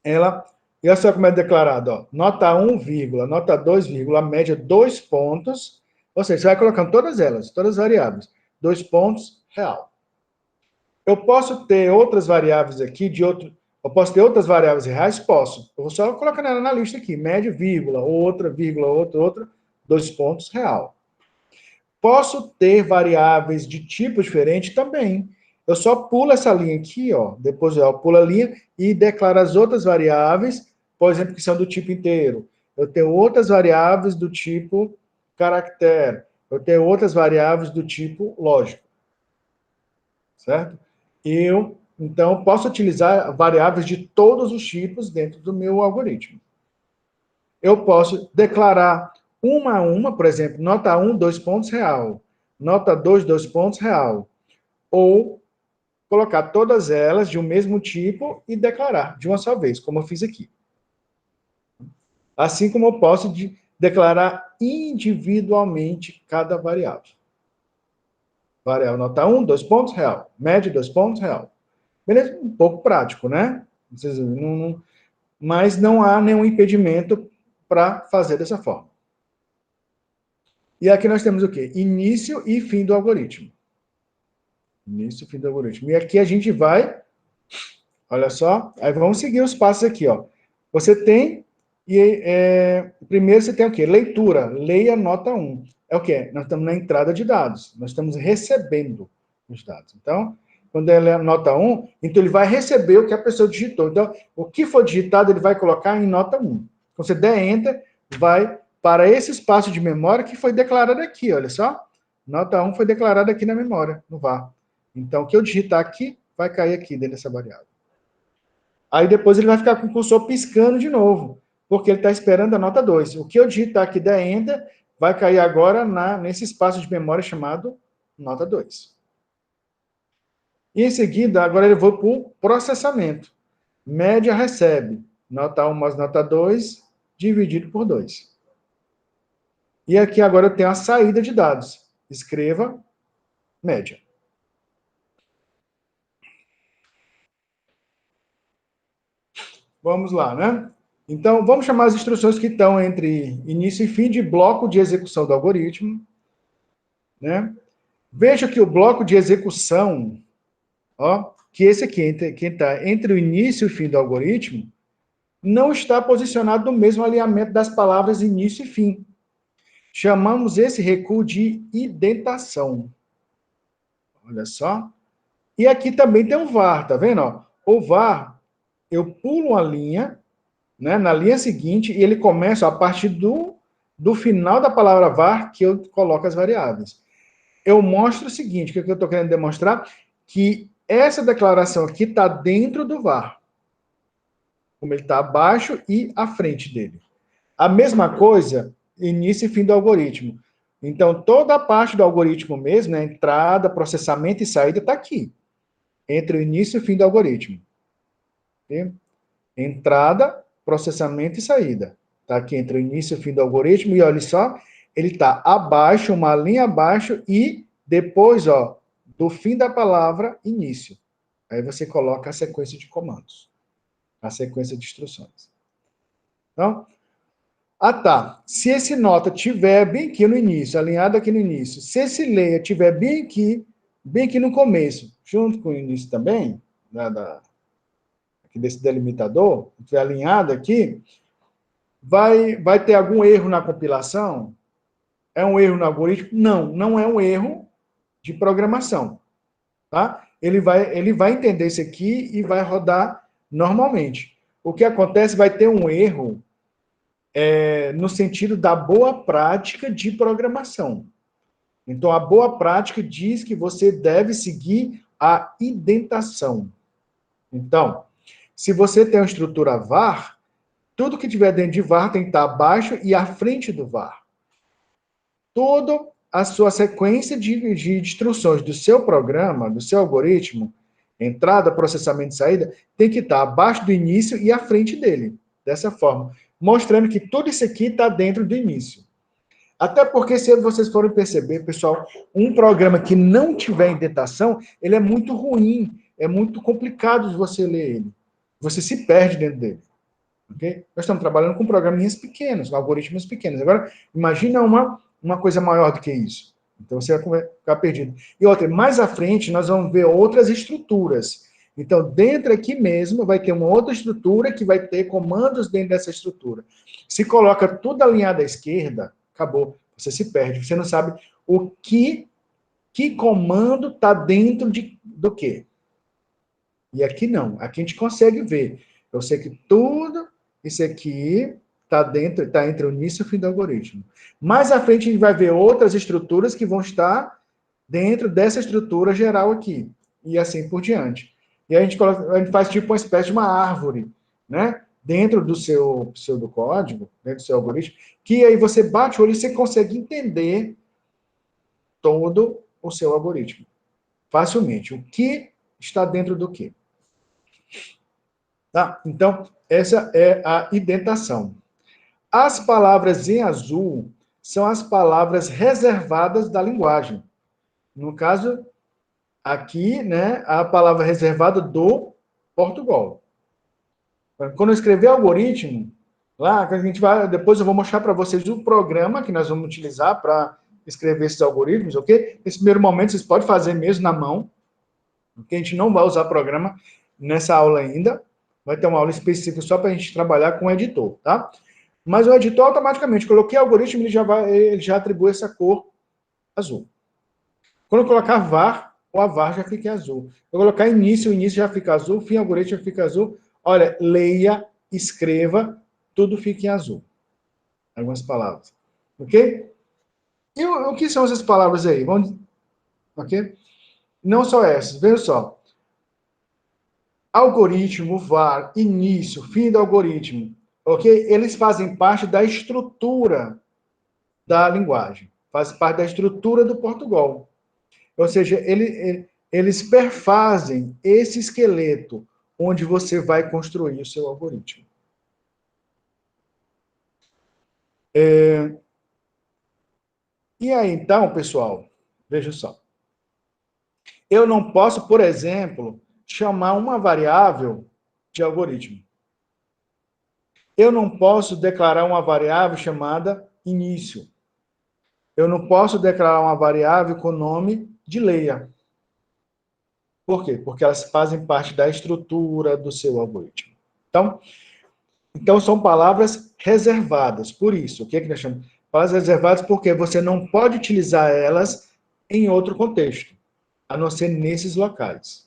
e olha só como é declarado, ó, nota 1, nota 2, média 2 pontos, ou seja, você vai colocando todas elas, todas as variáveis, 2 pontos, real. Eu posso ter outras variáveis aqui, eu posso ter outras variáveis reais? Posso. Eu vou só colocar ela na lista aqui, média, outra, 2 pontos, real. Posso ter variáveis de tipo diferente também. Eu só pulo essa linha aqui, ó. Depois eu pulo a linha e declaro as outras variáveis, por exemplo, que são do tipo inteiro. Eu tenho outras variáveis do tipo caractere. Eu tenho outras variáveis do tipo lógico. Certo? Então, posso utilizar variáveis de todos os tipos dentro do meu algoritmo. Eu posso declarar uma a uma, por exemplo, nota 1, 2 pontos, real. Nota 2, 2 pontos, real. Ou colocar todas elas de um mesmo tipo e declarar de uma só vez, como eu fiz aqui. Assim como eu posso declarar individualmente cada variável. Variável nota 1, 2 pontos, real. Média, 2 pontos, real. Beleza? Um pouco prático, né? Mas não há nenhum impedimento para fazer dessa forma. E aqui nós temos o quê? Início e fim do algoritmo. Início e fim do algoritmo. E aqui a gente vai, olha só, aí vamos seguir os passos aqui, ó. Você tem, primeiro você tem o quê? Leitura, leia nota 1. É o quê? Nós estamos na entrada de dados, nós estamos recebendo os dados. Então, quando ele é nota 1, então ele vai receber o que a pessoa digitou. Então, o que for digitado, ele vai colocar em nota 1. Quando você der Enter, vai para esse espaço de memória que foi declarado aqui, olha só. Nota 1 foi declarada aqui na memória, no VAR. Então, o que eu digitar aqui, vai cair aqui dentro dessa variável. Aí depois ele vai ficar com o cursor piscando de novo, porque ele está esperando a nota 2. O que eu digitar aqui der Enter, vai cair agora nesse espaço de memória chamado nota 2. E em seguida, agora ele vai para o processamento. Média recebe nota 1 mais nota 2, dividido por 2. E aqui agora eu tenho a saída de dados. Escreva média. Vamos lá, né? Então, vamos chamar as instruções que estão entre início e fim de bloco de execução do algoritmo. Né? Veja que o bloco de execução, ó, que esse aqui, que está entre o início e o fim do algoritmo, não está posicionado no mesmo alinhamento das palavras início e fim. Chamamos esse recuo de indentação. Olha só. E aqui também tem um var, tá vendo? Ó? O var, eu pulo uma linha, né, na linha seguinte, e ele começa a partir do final da palavra var, que eu coloco as variáveis. Eu mostro o seguinte, o que eu estou querendo demonstrar? Que essa declaração aqui está dentro do var. Como ele está abaixo e à frente dele. A mesma coisa, início e fim do algoritmo. Então, toda a parte do algoritmo mesmo, né, entrada, processamento e saída, está aqui. Entre o início e o fim do algoritmo. Okay? Entrada, processamento e saída. Está aqui entre o início e o fim do algoritmo. E olha só, ele está abaixo, uma linha abaixo, e depois, ó, do fim da palavra, início. Aí você coloca a sequência de comandos. A sequência de instruções. Então, tá. Se esse nota tiver bem aqui no início, alinhado aqui no início, se esse leia tiver bem aqui no começo, junto com o início também, aqui desse delimitador, tiver alinhado aqui, vai ter algum erro na compilação? É um erro no algoritmo? Não, não é um erro de programação. Tá? Ele vai entender isso aqui e vai rodar normalmente. O que acontece, vai ter um erro no sentido da boa prática de programação. Então, a boa prática diz que você deve seguir a indentação. Então, se você tem uma estrutura var, tudo que tiver dentro de var tem que estar abaixo e à frente do var. Toda a sua sequência de instruções do seu programa, do seu algoritmo, entrada, processamento e saída, tem que estar abaixo do início e à frente dele. Dessa forma. Mostrando que tudo isso aqui está dentro do início. Até porque, se vocês forem perceber, pessoal, um programa que não tiver indentação, ele é muito ruim, é muito complicado de você ler ele. Você se perde dentro dele. Okay? Nós estamos trabalhando com programinhas pequenos, algoritmos pequenos. Agora, imagina uma coisa maior do que isso. Então, você vai ficar perdido. E outra, mais à frente, nós vamos ver outras estruturas. Então, dentro aqui mesmo, vai ter uma outra estrutura que vai ter comandos dentro dessa estrutura. Se coloca tudo alinhado à esquerda, acabou. Você se perde. Você não sabe o que comando está dentro do quê. E aqui não. Aqui a gente consegue ver. Eu sei que tudo isso aqui está entre o início e o fim do algoritmo. Mais à frente, a gente vai ver outras estruturas que vão estar dentro dessa estrutura geral aqui. E assim por diante. E a gente faz tipo uma espécie de uma árvore, né? Dentro do seu pseudocódigo, dentro do seu algoritmo, que aí você bate o olho e você consegue entender todo o seu algoritmo. Facilmente. O que está dentro do quê? Tá? Então, essa é a indentação. As palavras em azul são as palavras reservadas da linguagem. No caso, aqui, né, a palavra reservada do Portugal. Quando eu escrever algoritmo, lá, a gente vai, depois eu vou mostrar para vocês o programa que nós vamos utilizar para escrever esses algoritmos, ok? Nesse primeiro momento, vocês podem fazer mesmo na mão, porque a gente não vai usar programa nessa aula ainda. Vai ter uma aula específica só para a gente trabalhar com o editor, tá? Mas o editor, automaticamente, coloquei algoritmo, ele já atribui essa cor azul. Quando eu colocar var, o avar já fica em azul. Eu colocar início, o início já fica azul, fim algoritmo já fica azul. Olha, leia, escreva, tudo fica em azul. Algumas palavras. Ok? E o que são essas palavras aí? Vamos, ok? Não só essas, veja só. Algoritmo, var, início, fim do algoritmo, ok? Eles fazem parte da estrutura da linguagem, fazem parte da estrutura do Portugal. Ou seja, eles perfazem esse esqueleto onde você vai construir o seu algoritmo. E aí, então, pessoal, veja só. Eu não posso, por exemplo, chamar uma variável de algoritmo. Eu não posso declarar uma variável chamada início. Eu não posso declarar uma variável com o nome de leia. Por quê? Porque elas fazem parte da estrutura do seu algoritmo. Então são palavras reservadas. Por isso, o que nós chamamos? Palavras reservadas porque você não pode utilizar elas em outro contexto, a não ser nesses locais.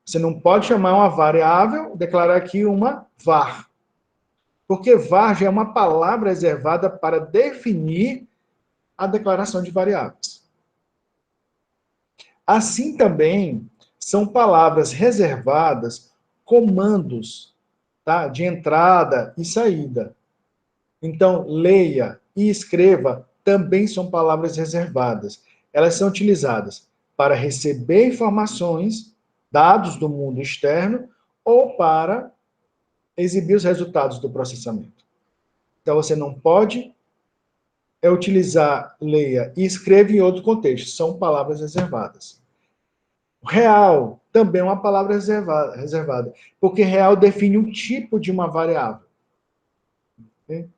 Você não pode chamar uma variável, declarar aqui uma var. Porque var já é uma palavra reservada para definir a declaração de variáveis. Assim também são palavras reservadas, comandos, tá? De entrada e saída. Então, leia e escreva também são palavras reservadas. Elas são utilizadas para receber informações, dados do mundo externo, ou para exibir os resultados do processamento. Então, você não pode utilizar leia e escreva em outro contexto. São palavras reservadas. Real também é uma palavra reservada, porque real define um tipo de uma variável. Okay?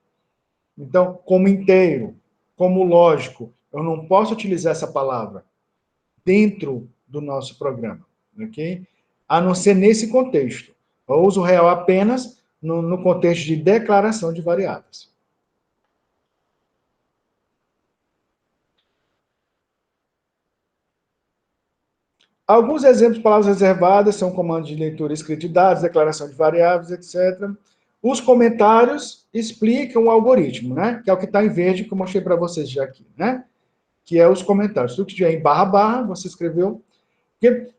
Então, como inteiro, como lógico, eu não posso utilizar essa palavra dentro do nosso programa, ok? A não ser nesse contexto. Eu uso real apenas no contexto de declaração de variáveis. Alguns exemplos de palavras reservadas são comandos de leitura e escrita de dados, declaração de variáveis, etc. Os comentários explicam o algoritmo, né? Que é o que está em verde, que eu mostrei para vocês já aqui, né? Que é os comentários. Tudo que tiver em barra, barra, você escreveu. Porque,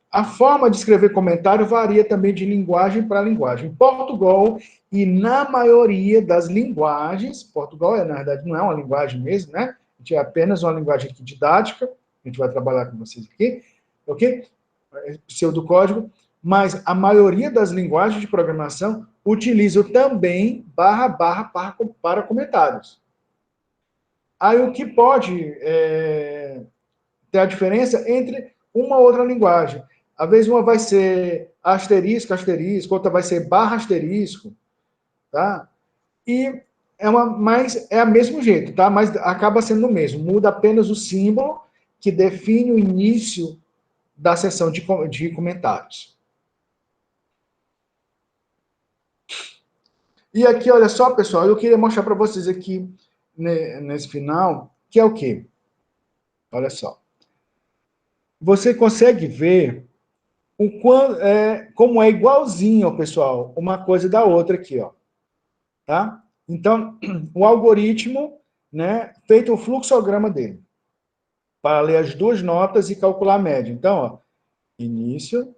a forma de escrever comentário varia também de linguagem para linguagem. Em Portugal, e na maioria das linguagens, Portugal, na verdade, não é uma linguagem mesmo, né? A gente é apenas uma linguagem aqui didática, a gente vai trabalhar com vocês aqui, ok? Pseudocódigo, mas a maioria das linguagens de programação utilizam também barra, barra para comentários. Aí o que pode ter a diferença entre uma ou outra linguagem. Às vezes uma vai ser asterisco, asterisco, outra vai ser barra asterisco, tá? E mas é o mesmo jeito, tá? Mas acaba sendo o mesmo. Muda apenas o símbolo que define o início da sessão de comentários. E aqui, olha só, pessoal, eu queria mostrar para vocês aqui, nesse final, que é o quê? Olha só. Você consegue ver como é igualzinho, pessoal, uma coisa da outra aqui, ó. Tá? Então, o algoritmo, né, feito o fluxograma dele, para ler as duas notas e calcular a média. Então, ó, início,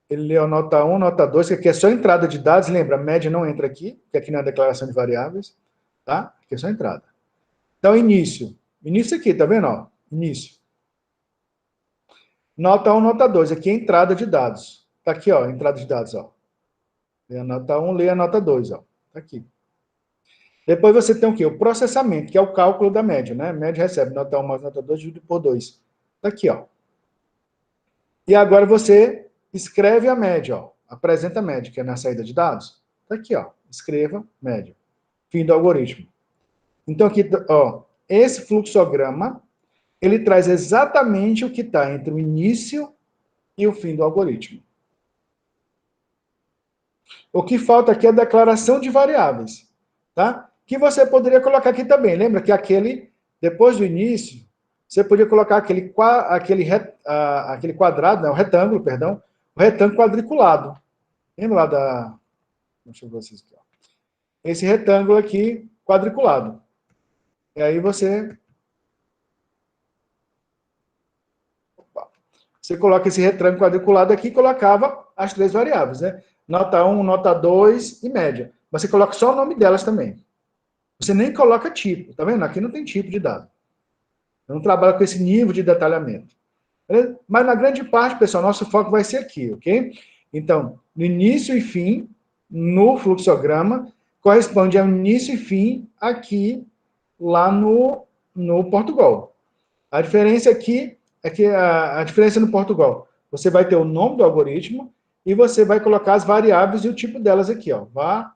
ele leu a nota 1, nota 2, que aqui é só entrada de dados, lembra, a média não entra aqui, que aqui não é a declaração de variáveis, tá? Aqui é só entrada. Então, início. Início aqui, tá vendo? Ó? Início. Nota 1, nota 2, aqui é entrada de dados. Tá aqui, ó, entrada de dados, ó. Lê a nota 1, lê a nota 2, ó. Tá aqui. Depois você tem o quê? O processamento, que é o cálculo da média, né? A média recebe nota 1 mais nota 2 dividido por 2. Tá aqui, ó. E agora você escreve a média, ó. Apresenta a média, que é na saída de dados. Tá aqui, ó. Escreva média. Fim do algoritmo. Então aqui, ó, esse fluxograma, ele traz exatamente o que está entre o início e o fim do algoritmo. O que falta aqui é a declaração de variáveis, tá? Que você poderia colocar aqui também. Lembra que aquele, depois do início, você podia colocar aquele quadrado, né, o retângulo, perdão, o retângulo quadriculado. Lembra lá da... Deixa eu ver vocês aqui, ó. Esse retângulo aqui, quadriculado. E aí você coloca esse retângulo quadriculado aqui e colocava as 3 variáveis, né? Nota 1, nota 2 e média. Você coloca só o nome delas também. Você nem coloca tipo, tá vendo? Aqui não tem tipo de dado. Eu não trabalho com esse nível de detalhamento. Beleza? Mas na grande parte, pessoal, nosso foco vai ser aqui, ok? Então, no início e fim, no fluxograma, corresponde ao início e fim aqui, lá no Portugal. A diferença aqui é que a diferença no Portugal, você vai ter o nome do algoritmo e você vai colocar as variáveis e o tipo delas aqui, ó, vá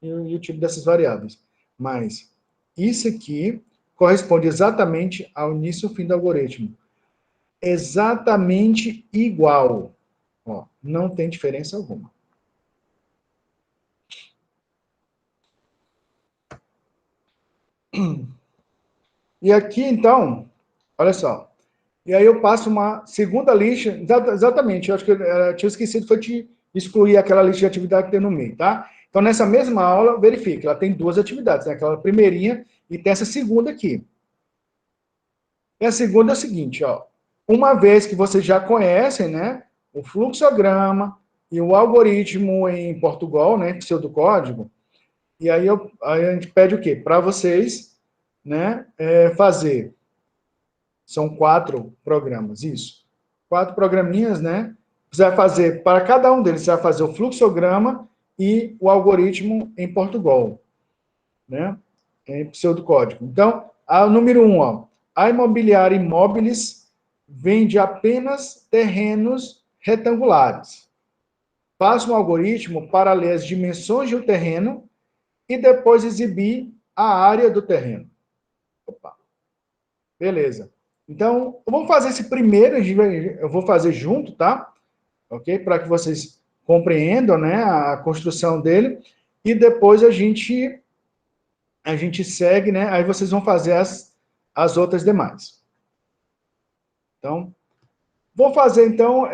e o tipo dessas variáveis. Mas isso aqui corresponde exatamente ao início e fim do algoritmo. Exatamente igual. Ó, não tem diferença alguma. E aqui, então, olha só. E aí eu passo uma segunda lista, exatamente, eu acho que eu tinha esquecido, foi de excluir aquela lista de atividade que tem no meio, tá? Então, nessa mesma aula, verifique, ela tem 2 atividades, né? Aquela primeirinha e tem essa segunda aqui. E a segunda é o seguinte, ó. Uma vez que vocês já conhecem, né, o fluxograma e o algoritmo em Portugal, né, pseudocódigo, e aí, aí a gente pede o quê? Para vocês, né, fazer. São 4 programas, isso. 4 programinhas, né? Você vai fazer, para cada um deles, você vai fazer o fluxograma e o algoritmo em Portugal, né? Em pseudocódigo. Então, o número 1, ó. A imobiliária Imóveis vende apenas terrenos retangulares. Faça um algoritmo para ler as dimensões do terreno e depois exibir a área do terreno. Opa. Beleza. Então, vamos fazer esse primeiro, eu vou fazer junto, tá? Ok? Para que vocês compreendam, né, a construção dele. E depois a gente segue, né? Aí vocês vão fazer as outras demais. Então, vou fazer, então,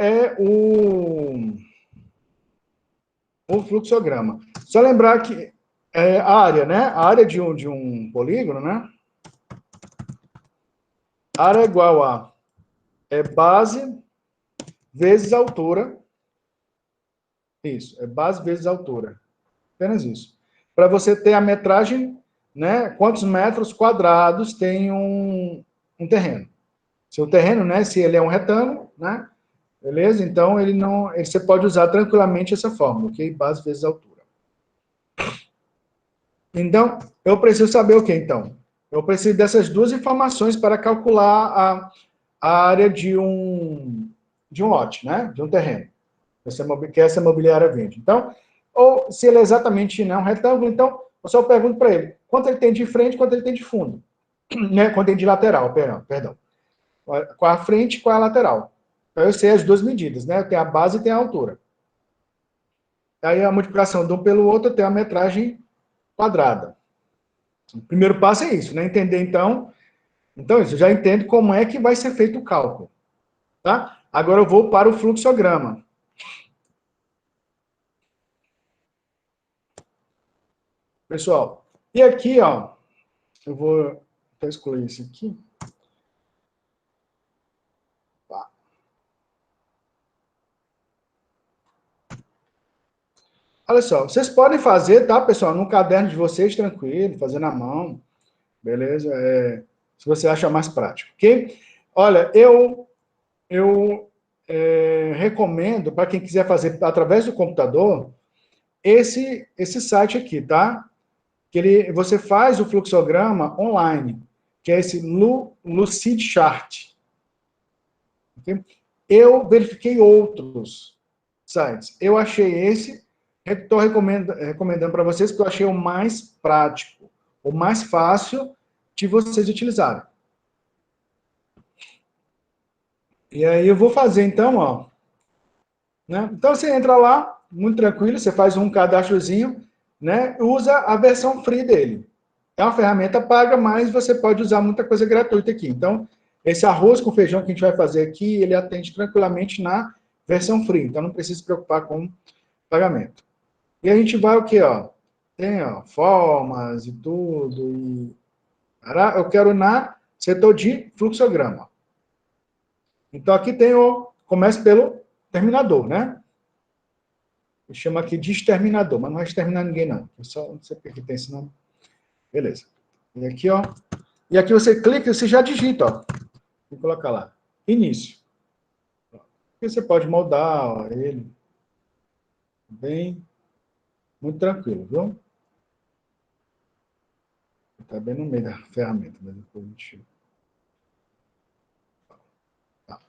o fluxograma. Só lembrar que a área, né? A área de um polígono, né? A área é igual a base vezes altura. Isso, é base vezes altura. Apenas isso. Para você ter a metragem, né? Quantos metros quadrados tem um terreno. Se o terreno, né? Se ele é um retângulo, né? Beleza? Então, você pode usar tranquilamente essa fórmula, ok? Base vezes altura. Então, eu preciso saber o que, então? Eu preciso dessas 2 informações para calcular a área de um lote, né? De um terreno. Que essa imobiliária vende. Então, ou se ele é exatamente, né, um retângulo, então, eu só pergunto para ele, quanto ele tem de frente, quanto ele tem de fundo. Né? Quanto tem de lateral, perdão. Qual a frente, qual a lateral. Então, eu sei as 2 medidas, né? Tem a base e tem a altura. Aí, a multiplicação de um pelo outro, tem a metragem quadrada. O primeiro passo é isso, né? Entender, então, isso, eu já entendo como é que vai ser feito o cálculo. Tá? Agora eu vou para o fluxograma. Pessoal, e aqui, ó, eu vou até excluir isso aqui. Tá. Olha só, vocês podem fazer, tá, pessoal, no caderno de vocês, tranquilo, fazer na mão, beleza? Se você acha mais prático, ok? Olha, eu recomendo, para quem quiser fazer através do computador, esse site aqui, tá? Que você faz o fluxograma online, que é esse Lucidchart. Okay? Eu verifiquei outros sites. Eu achei esse, estou recomendando para vocês, porque eu achei o mais prático, o mais fácil de vocês utilizarem. E aí eu vou fazer, então, ó. Né? Então, você entra lá, muito tranquilo, você faz um cadastrozinho, né? Usa a versão free dele. É uma ferramenta paga, mas você pode usar muita coisa gratuita aqui. Então, Esse arroz com feijão que a gente vai fazer aqui, ele atende tranquilamente na versão free, então não precisa se preocupar com pagamento. E a gente vai o quê, ó? Tem, ó, formas e tudo, e... eu quero na setor de fluxograma. Então, aqui tem o... Começa pelo terminador, né? Eu chamo aqui de exterminador, mas não vai exterminar ninguém, não. Eu só não sei porque tem esse nome. Beleza. E aqui, ó. E aqui você clica e você já digita, ó. Vou colocar lá. Início. E você pode moldar, ó, ele. Bem... Muito tranquilo, viu? Está bem no meio da ferramenta, mas depois a gente... Tá.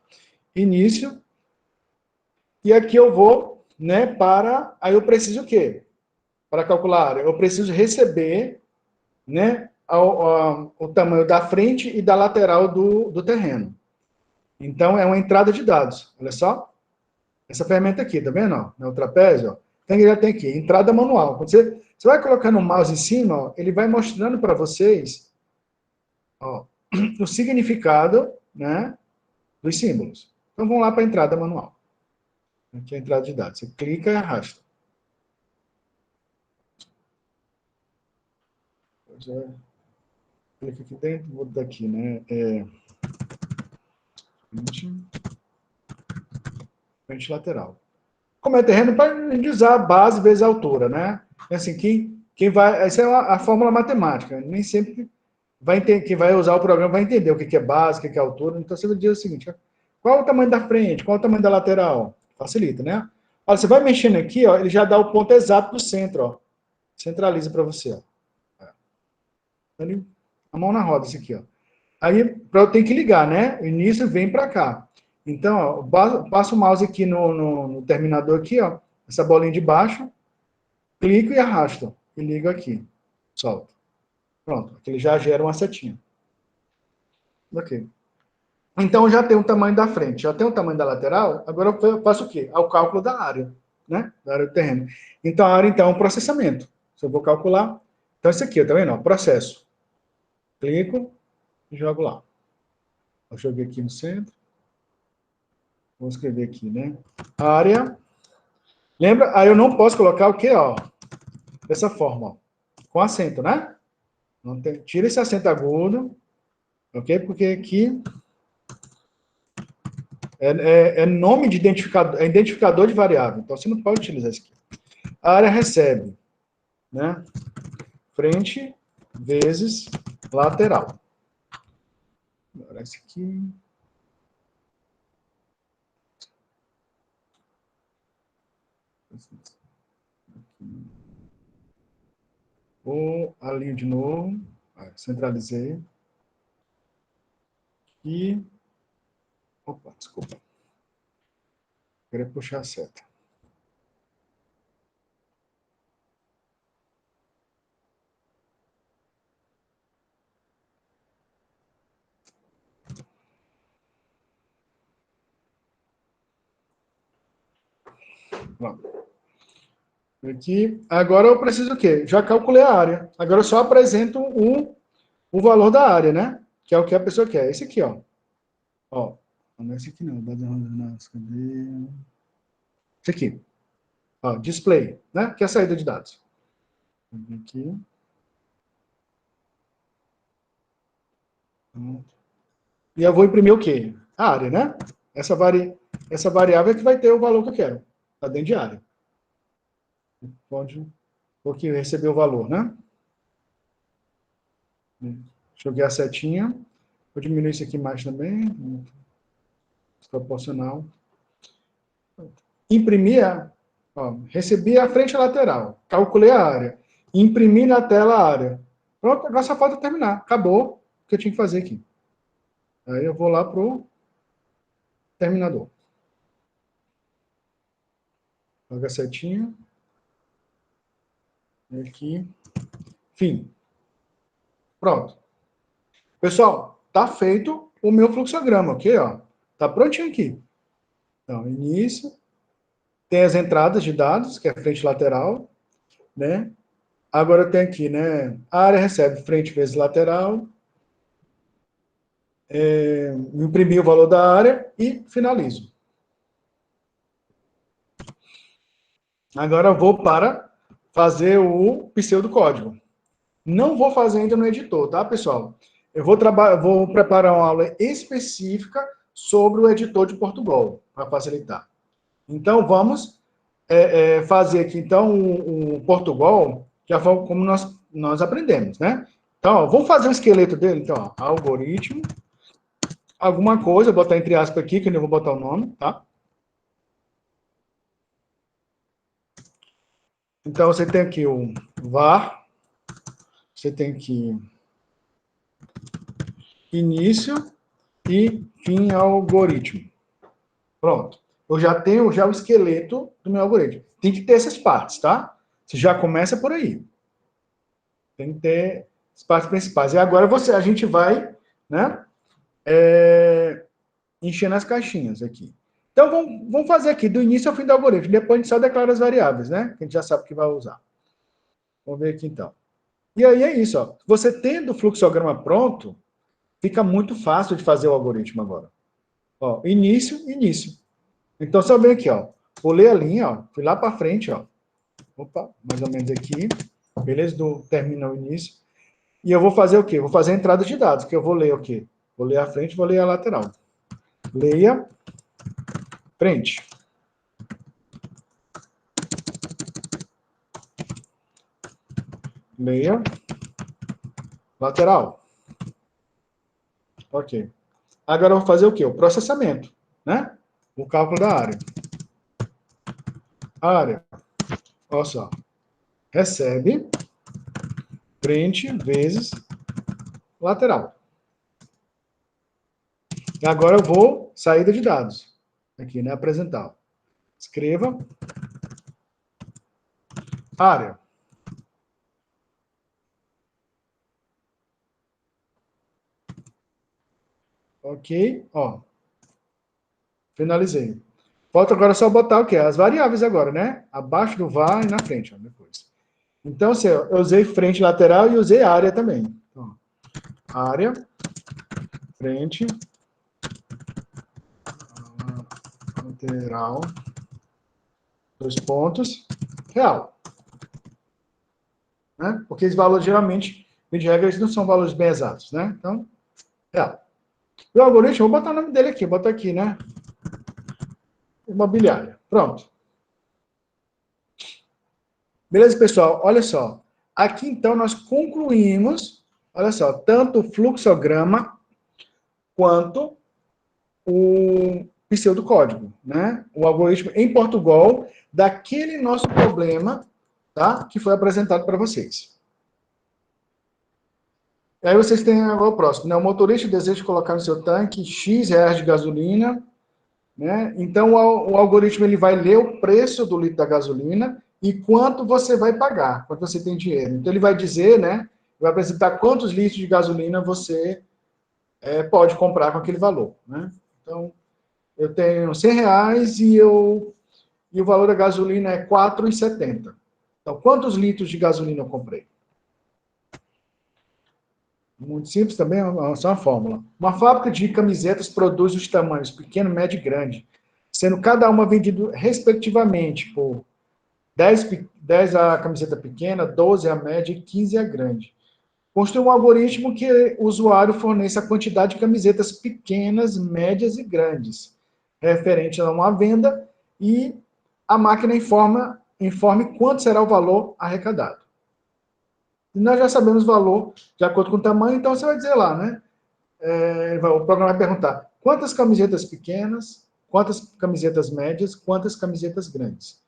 Início. E aqui eu vou, né, para... Aí eu preciso o quê? Para calcular, eu preciso receber, né, o tamanho da frente e da lateral do terreno. Então, é uma entrada de dados. Olha só. Essa ferramenta aqui, tá vendo? Ó, no trapézio, ó. Já tem aqui, entrada manual. Quando você vai colocando o mouse em cima, ó, ele vai mostrando para vocês, ó, o significado, né, dos símbolos. Então, vamos lá para a entrada manual. Aqui é a entrada de dados. Você clica e arrasta. Já clica aqui dentro, vou daqui, né? Frente lateral. Como é terreno, para usar a base vezes a altura, né? Assim, quem vai... Essa é a fórmula matemática. Nem sempre quem vai usar o programa vai entender o que é base, o que é altura. Então, você vai dizer o seguinte, qual é o tamanho da frente, qual é o tamanho da lateral? Facilita, né? Olha, você vai mexendo aqui, ó, ele já dá o ponto exato do centro, ó. Centraliza para você, ó. A mão na roda, isso aqui, ó. Aí, eu tenho que ligar, né? O início vem para cá. Então, ó, passo o mouse aqui no terminador aqui, ó. Essa bolinha de baixo. Clico e arrasto. E ligo aqui. Solto. Pronto. Aqui ele já gera uma setinha. Ok. Então, já tem o tamanho da frente, já tem o tamanho da lateral. Agora eu faço o quê? O cálculo da área, né? Da área do terreno. Então, a área, então, é um processamento. Se eu vou calcular... Então, esse aqui, tá vendo? Ó, processo. Clico e jogo lá. Eu joguei aqui no centro. Vou escrever aqui, né? Área. Lembra? Aí eu não posso colocar o quê, ó? Dessa forma, ó. Com acento, né? Não tem... Tira esse acento agudo, ok? Porque aqui é nome de identificador, é identificador de variável. Então, você não pode utilizar isso aqui. A área recebe, né? Frente vezes lateral. Agora, esse aqui... Vou alinho de novo. Centralizei. E... Opa, desculpa. Queria puxar a seta. Pronto. Aqui, agora eu preciso o quê? Já calculei a área. Agora eu só apresento o valor da área, né? Que é o que a pessoa quer. Esse aqui, ó. Ó. Não é esse aqui não. Cadê? Esse aqui. Ó, display, né? Que é a saída de dados. Aqui. E eu vou imprimir o quê? A área, né? Essa variável é que vai ter o valor que eu quero. Está dentro de área. Pode... Porque receber o valor, né? Joguei a setinha. Vou diminuir isso aqui mais também. Proporcional. Imprimir, ó, recebi a frente lateral. Calculei a área. Imprimi na tela a área. Pronto, agora só falta terminar. Acabou o que eu tinha que fazer aqui. Aí eu vou lá pro terminador. Joga a setinha. Aqui. Fim. Pronto. Pessoal, tá feito o meu fluxograma, ok? Ó, tá prontinho aqui. Então, início. Tem as entradas de dados, que é a frente lateral, né? Agora tem aqui, né? A área recebe frente vezes lateral. imprimir o valor da área e finalizo. Agora eu vou para fazer o pseudocódigo. Não vou fazer ainda no editor, tá, pessoal? Eu vou preparar uma aula específica sobre o editor de Portugal, para facilitar. Então, vamos fazer aqui, então, o Portugal, que é a forma como nós aprendemos, né? Então, ó, vamos fazer o esqueleto dele, então, ó, algoritmo, alguma coisa, vou botar entre aspas aqui, que eu não vou botar o nome, tá? Então, você tem aqui o var, você tem aqui início e fim algoritmo. Pronto. Eu já tenho o esqueleto do meu algoritmo. Tem que ter essas partes, tá? Você já começa por aí. Tem que ter as partes principais. E agora a gente vai, né, enchendo as caixinhas aqui. Então, vamos fazer aqui do início ao fim do algoritmo. Depois a gente só declara as variáveis, né? Que a gente já sabe que vai usar. Vamos ver aqui, então. E aí é isso, ó. Você tendo o fluxograma pronto, fica muito fácil de fazer o algoritmo agora. Ó, início, início. Então, se eu venho aqui, ó, pulei a linha, ó, fui lá para frente, ó. Opa, mais ou menos aqui. Beleza? Termina o início. E eu vou fazer o quê? Vou fazer a entrada de dados, que eu vou ler o quê? Vou ler a frente, vou ler a lateral. Leia, frente. Leia, lateral. Ok. Agora eu vou fazer o quê? O processamento, né? O cálculo da área. Área, olha só. Recebe, frente, vezes, lateral. E agora eu vou saída de dados. Aqui, né? Apresentar. Escreva. Área. Ok, ó. Finalizei. Falta agora só botar o quê? As variáveis agora, né? Abaixo do var e na frente, ó, depois. Então, assim, eu usei frente lateral e usei área também. Então, área, frente, lateral, 2 pontos, real. Né? Porque os valores, geralmente, de regra, eles não são valores bem exatos, né? Então, real. E o algoritmo, vou botar o nome dele aqui, botar aqui, né? Imobiliária. Pronto. Beleza, pessoal? Olha só. Aqui, então, nós concluímos, olha só, tanto o fluxograma quanto o pseudocódigo, né? O algoritmo em Portugal daquele nosso problema, tá? Que foi apresentado para vocês. Aí vocês têm agora o próximo, né? O motorista deseja colocar no seu tanque X reais de gasolina, né? Então o algoritmo ele vai ler o preço do litro da gasolina e quanto você vai pagar, quanto você tem dinheiro. Então ele vai dizer, né? Vai apresentar quantos litros de gasolina você pode comprar com aquele valor, né? Então eu tenho 100 reais e o valor da gasolina é 4,70. Então, quantos litros de gasolina eu comprei? Muito simples também, é só uma fórmula. Uma fábrica de camisetas produz os tamanhos pequeno, médio e grande, sendo cada uma vendido respectivamente por 10 a camiseta pequena, 12 a média e 15 a grande. Construi um algoritmo que o usuário forneça a quantidade de camisetas pequenas, médias e grandes, referente a uma venda, e a máquina informe quanto será o valor arrecadado. E nós já sabemos o valor de acordo com o tamanho, então você vai dizer lá, né? O programa vai perguntar quantas camisetas pequenas, quantas camisetas médias, quantas camisetas grandes.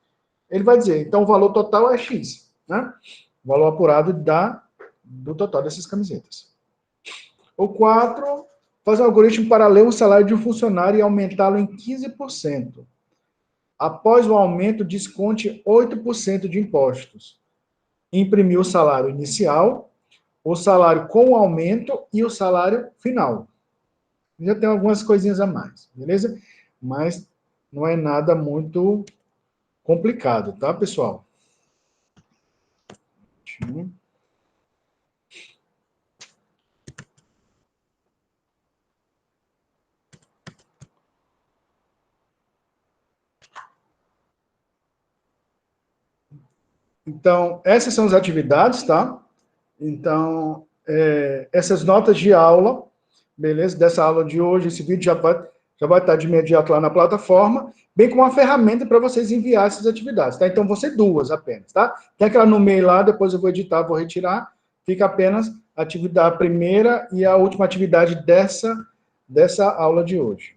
Ele vai dizer, então o valor total é X, né? O valor apurado do total dessas camisetas. O 4, faz um algoritmo para ler o salário de um funcionário e aumentá-lo em 15%. Após o aumento, desconte 8% de impostos. Imprimir o salário inicial, o salário com aumento e o salário final. Já tem algumas coisinhas a mais, beleza? Mas não é nada muito complicado, tá, pessoal? Então, essas são as atividades, tá? Então, essas notas de aula, beleza? Dessa aula de hoje, esse vídeo já vai estar de imediato lá na plataforma, bem como uma ferramenta para vocês enviar essas atividades, tá? Então, vão ser duas apenas, tá? Tem aquela no meio lá, depois eu vou editar, vou retirar, fica apenas a primeira e a última atividade dessa aula de hoje.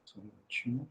Só um minutinho.